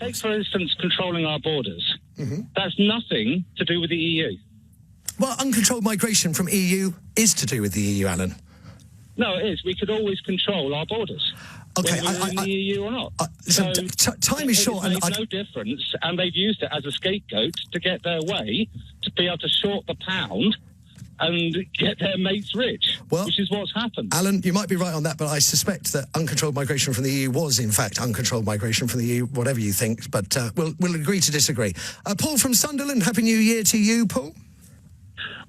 Take, for instance, controlling our borders. That's nothing to do with the EU. Well, uncontrolled migration from EU is to do with the EU, Alan. No, it is. We could always control our borders. Okay, whether we're in the EU or not. Listen, time is short. It makes no difference, and they've used it as a scapegoat to get their way, to be able to short the pound and get their mates rich, which is what's happened. Alan, you might be right on that, but I suspect that uncontrolled migration from the EU was, in fact, uncontrolled migration from the EU, whatever you think, but we'll agree to disagree. Paul from Sunderland, Happy New Year to you, Paul.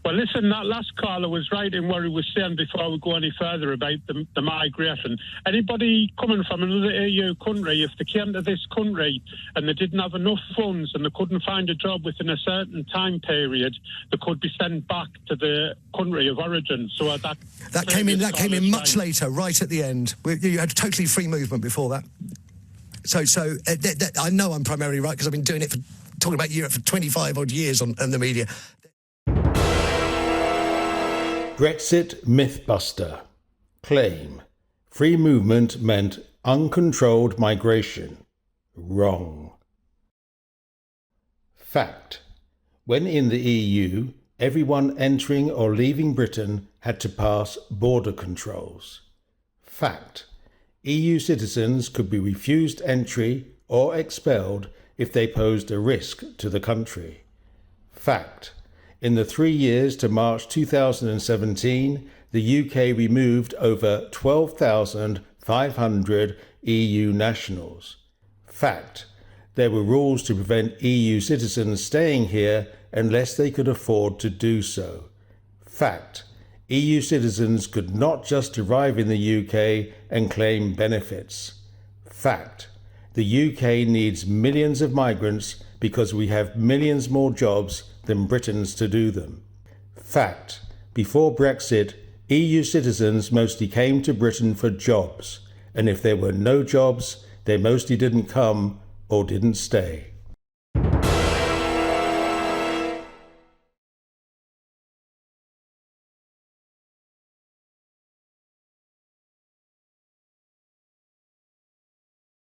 Well, listen, that last caller was right in what he was saying before we go any further about the migration. Anybody coming from another EU country, if they came to this country and they didn't have enough funds and they couldn't find a job within a certain time period, they could be sent back to the country of origin. So that came in much later, right at the end. You had totally free movement before that. So I know I'm primarily right because I've been doing it talking about Europe for 25 odd years on the media. Brexit mythbuster. Claim. Free movement meant uncontrolled migration. Wrong. Fact. When in the EU, everyone entering or leaving Britain had to pass border controls. Fact. EU citizens could be refused entry or expelled if they posed a risk to the country. Fact. In the 3 years to March 2017, the UK removed over 12,500 EU nationals. Fact. There were rules to prevent EU citizens staying here unless they could afford to do so. Fact. EU citizens could not just arrive in the UK and claim benefits. Fact. The UK needs millions of migrants because we have millions more jobs than Britons to do them. Fact. Before Brexit, EU citizens mostly came to Britain for jobs, and if there were no jobs, they mostly didn't come or didn't stay.